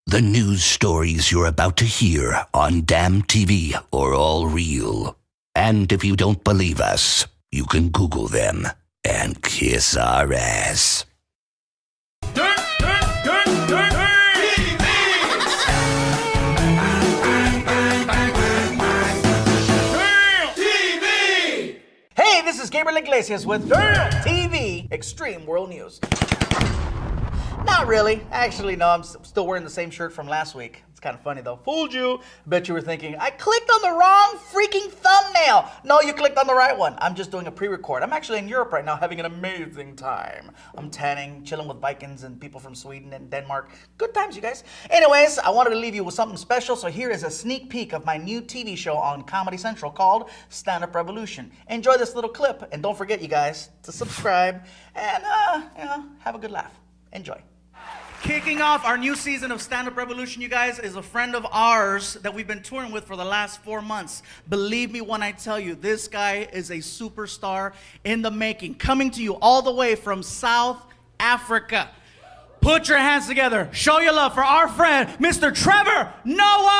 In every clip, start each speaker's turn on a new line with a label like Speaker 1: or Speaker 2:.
Speaker 1: The news stories you're about to hear on Damn TV are all real. And if you don't believe us, you can Google them and kiss our ass.
Speaker 2: Hey, this is Gabriel Iglesias with Damn TV Extreme World News. Not really. Actually, no, I'm still wearing the same shirt from last week. It's kind of funny though. Fooled you. Bet you were thinking, I clicked on the wrong freaking thumbnail. No, you clicked on the right one. I'm just doing a pre-record. I'm actually in Europe right now having an amazing time. I'm tanning, chilling with Vikings and people from Sweden and Denmark. Good times, you guys. Anyways, I wanted to leave you with something special, so here is a sneak peek of my new TV show on Comedy Central called StandUp Revolution. Enjoy this little clip, and don't forget, you guys, to subscribe and, have a good laugh. Enjoy. Kicking off our new season of StandUp Revolution, you guys, is a friend of ours that we've been touring with for the last 4 months. Believe me when I tell you, this guy is a superstar in the making. Coming to you all the way from South Africa. Put your hands together. Show your love for our friend, Mr. Trevor Noah!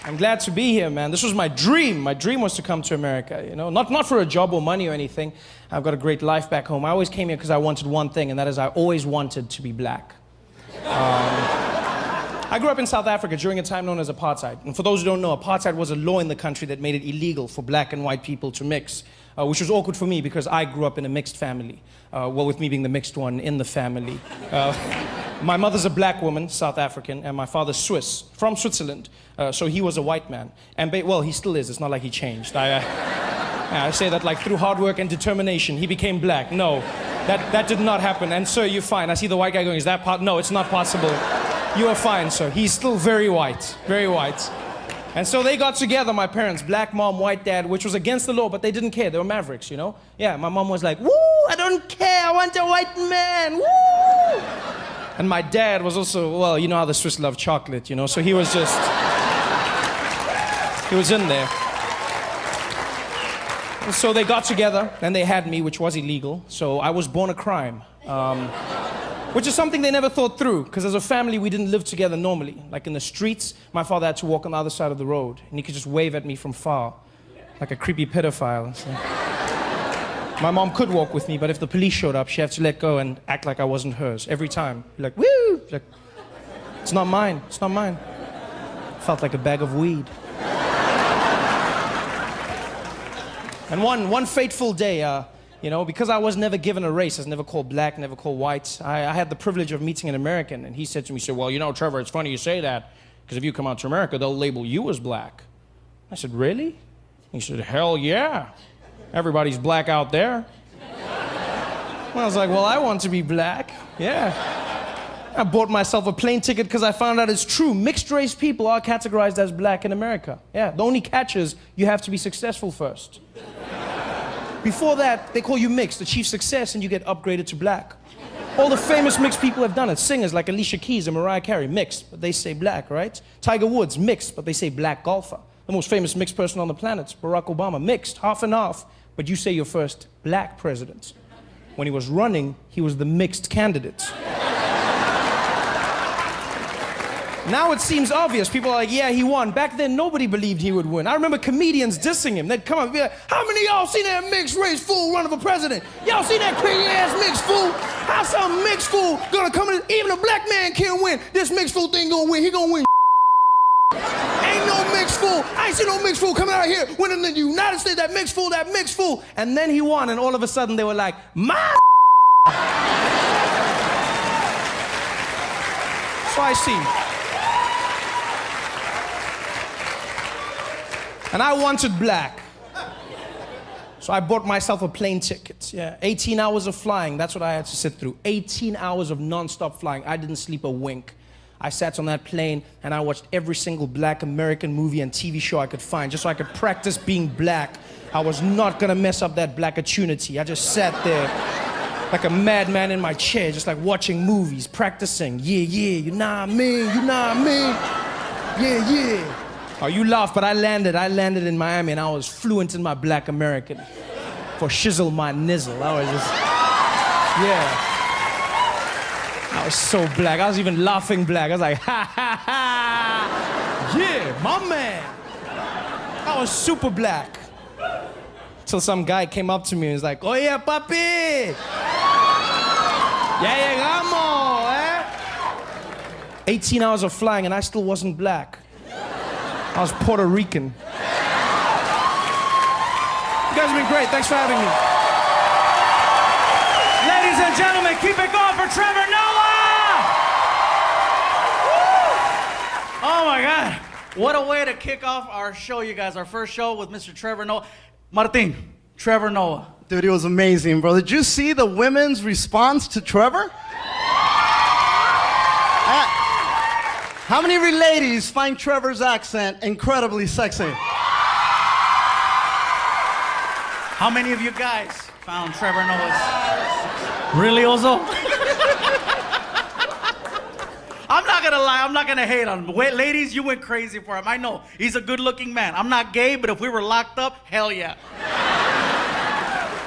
Speaker 3: I'm glad to be here, man. This was my dream. My dream was to come to America, you know, not for a job or money or anything. I've got a great life back home. I always came here because I wanted one thing, and that is I always wanted to be black. I grew up in South Africa during a time known as apartheid. And for those who don't know, apartheid was a law in the country that made it illegal for black and white people to mix, which was awkward for me because I grew up in a mixed family. Well, with me being the mixed one in the family. My mother's a black woman, South African, and my father's Swiss, from Switzerland. So he was a white man. And well, he still is. It's not like he changed. I say that like through hard work and determination, he became black. No, that did not happen. And sir, you're fine. I see the white guy going, is that no, it's not possible. You are fine, sir. He's still very white, very white. And so they got together, my parents, black mom, white dad, which was against the law, but they didn't care. They were mavericks, you know? Yeah, my mom was like, woo, I don't care, I want a white man, woo! And my dad was also, well, you know how the Swiss love chocolate, you know? So he was just, he was in there. And so they got together, and they had me, which was illegal. So I was born a crime. Which is something they never thought through, because as a family, we didn't live together normally. Like in the streets, my father had to walk on the other side of the road, and he could just wave at me from far, like a creepy pedophile. So my mom could walk with me, but if the police showed up, she had to let go and act like I wasn't hers every time. Like, woo! Like, it's not mine, it's not mine. Felt like a bag of weed. And one fateful day, you know, because I was never given a race, I was never called black, never called white, I had the privilege of meeting an American, and he said to me, well, you know, Trevor, it's funny you say that, because if you come out to America, they'll label you as black. I said, really? He said, hell yeah. Everybody's black out there. And I was like, well, I want to be black. Yeah. I bought myself a plane ticket because I found out it's true. Mixed race people are categorized as black in America. Yeah, the only catch is you have to be successful first. Before that, they call you mixed, achieve success, and you get upgraded to black. All the famous mixed people have done it. Singers like Alicia Keys and Mariah Carey, mixed, but they say black, right? Tiger Woods, mixed, but they say black golfer. The most famous mixed person on the planet, Barack Obama, mixed, half and half, but you say you're first black president. When he was running, he was the mixed candidate. Now it seems obvious. People are like, yeah, he won. Back then, nobody believed he would win. I remember comedians dissing him. They'd come up and be like, how many of y'all seen that mixed race fool running for president? Y'all seen that crazy-ass mixed fool? How some mixed fool gonna come in? Even a black man can't win. This mixed fool thing gonna win. He gonna win. Ain't no mixed fool. I ain't seen no mixed fool coming out here winning in the United States. That mixed fool, that mixed fool. And then he won, and all of a sudden they were like, my So I see. And I wanted black. So I bought myself a plane ticket. Yeah, 18 hours of flying, that's what I had to sit through. 18 hours of non-stop flying. I didn't sleep a wink. I sat on that plane and I watched every single black American movie and TV show I could find just so I could practice being black. I was not gonna mess up that black opportunity. I just sat there like a madman in my chair, just like watching movies, practicing. Yeah, yeah, you know what I mean, you know what I mean? Yeah, yeah. Oh, you laugh, but I landed in Miami and I was fluent in my black American. For shizzle my nizzle. I was just, yeah. I was so black. I was even laughing black. I was like, ha, ha, ha. Yeah, my man. I was super black. Till some guy came up to me and was like, oye, papi. Ya llegamos, eh? 18 hours of flying and I still wasn't black. I was Puerto Rican. You guys have been great. Thanks for having me.
Speaker 2: Ladies and gentlemen, keep it going for Trevor Noah! Woo! Oh my God. What a way to kick off our show, you guys. Our first show with Mr. Trevor Noah. Martin, Trevor Noah.
Speaker 4: Dude, it was amazing, bro. Did you see the women's response to Trevor? How many ladies find Trevor's accent incredibly sexy?
Speaker 2: How many of you guys found Trevor Noah's? Really, Ozo? I'm not gonna lie, I'm not gonna hate on him. Wait, ladies, you went crazy for him. I know, he's a good-looking man. I'm not gay, but if we were locked up, hell yeah.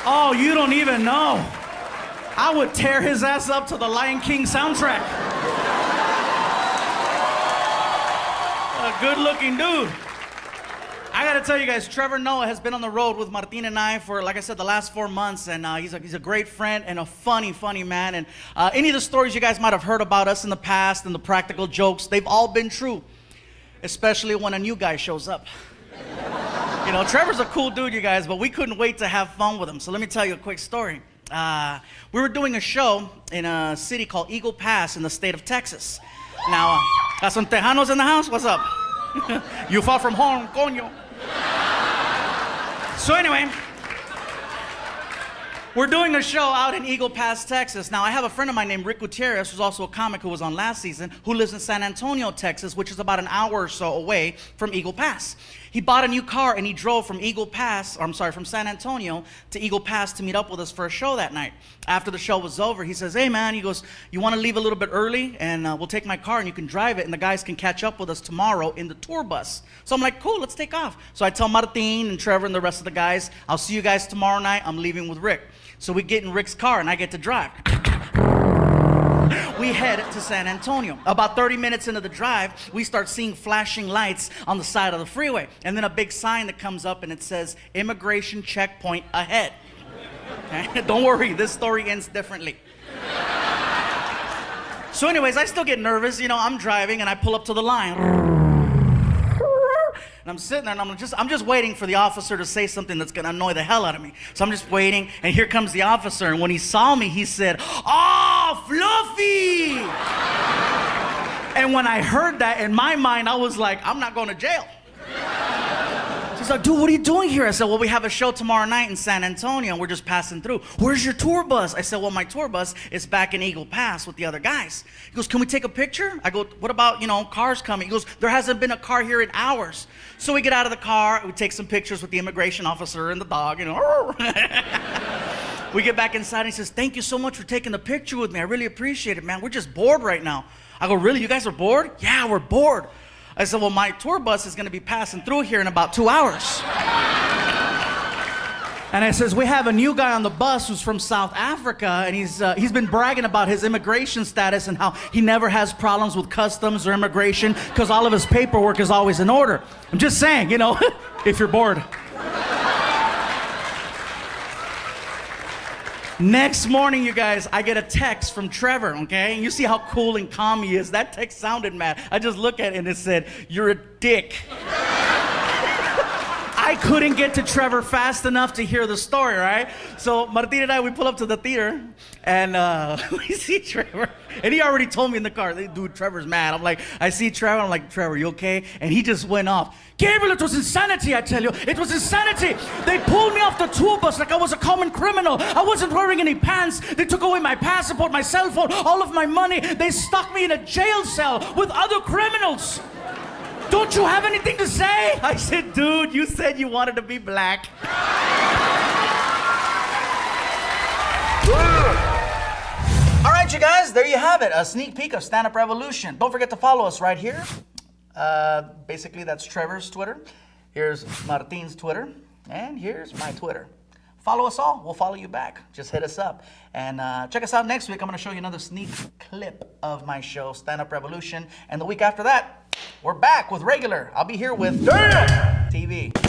Speaker 2: Oh, you don't even know. I would tear his ass up to the Lion King soundtrack. A good-looking dude. I gotta tell you guys, Trevor Noah has been on the road with Martin and I for, like I said, the last 4 months, and he's a great friend and a funny man. And any of the stories you guys might have heard about us in the past and the practical jokes, they've all been true, especially when a new guy shows up. You know, Trevor's a cool dude, you guys, but we couldn't wait to have fun with him. So let me tell you a quick story. We were doing a show in a city called Eagle Pass in the state of Texas. Now, got some Tejanos in the house? What's up? You far from home, coño. So anyway, we're doing a show out in Eagle Pass, Texas. Now, I have a friend of mine named Rick Gutierrez, who's also a comic who was on last season, who lives in San Antonio, Texas, which is about an hour or so away from Eagle Pass. He bought a new car and he drove from from San Antonio to Eagle Pass to meet up with us for a show that night. After the show was over, he says, hey man, he goes, you want to leave a little bit early and we'll take my car and you can drive it and the guys can catch up with us tomorrow in the tour bus. So I'm like, cool, let's take off. So I tell Martin and Trevor and the rest of the guys, I'll see you guys tomorrow night. I'm leaving with Rick. So we get in Rick's car and I get to drive. We head to San Antonio. About 30 minutes into the drive, we start seeing flashing lights on the side of the freeway. And then a big sign that comes up and it says, immigration checkpoint ahead. Okay? Don't worry, this story ends differently. So anyways, I still get nervous. You know, I'm driving and I pull up to the line. And I'm sitting there and I'm just waiting for the officer to say something that's gonna annoy the hell out of me. So I'm just waiting, and here comes the officer, and when he saw me, he said, "Oh, Fluffy!" And when I heard that, in my mind, I was like, I'm not going to jail. He's like, dude, what are you doing here? I said, well, we have a show tomorrow night in San Antonio, and we're just passing through. Where's your tour bus? I said, well, my tour bus is back in Eagle Pass with the other guys. He goes, can we take a picture? I go, what about, cars coming? He goes, there hasn't been a car here in hours. So we get out of the car, we take some pictures with the immigration officer and the dog, We get back inside, and he says, thank you so much for taking the picture with me. I really appreciate it, man. We're just bored right now. I go, really? You guys are bored? Yeah, we're bored. I said, well, my tour bus is going to be passing through here in about 2 hours. And I says, we have a new guy on the bus who's from South Africa, and he's been bragging about his immigration status and how he never has problems with customs or immigration because all of his paperwork is always in order. I'm just saying, if you're bored. Next morning, you guys, I get a text from Trevor, okay? And you see how cool and calm he is. That text sounded mad. I just look at it and it said, you're a dick. I couldn't get to Trevor fast enough to hear the story, right? So Martin and I, we pull up to the theater, and we see Trevor. And he already told me in the car, dude, Trevor's mad. I see Trevor, I'm like, Trevor, you okay? And he just went off. Gabriel, it was insanity, I tell you. It was insanity. They pulled me off the tour bus like I was a common criminal. I wasn't wearing any pants. They took away my passport, my cell phone, all of my money. They stuck me in a jail cell with other criminals. Don't you have anything to say? I said, dude, you said you wanted to be black. All right, you guys, there you have it. A sneak peek of Stand Up Revolution. Don't forget to follow us right here. Basically, that's Trevor's Twitter. Here's Martin's Twitter. And here's my Twitter. Follow us all. We'll follow you back. Just hit us up. And check us out next week. I'm going to show you another sneak clip of my show, Stand Up Revolution. And the week after that, we're back with regular. I'll be here with Damn TV.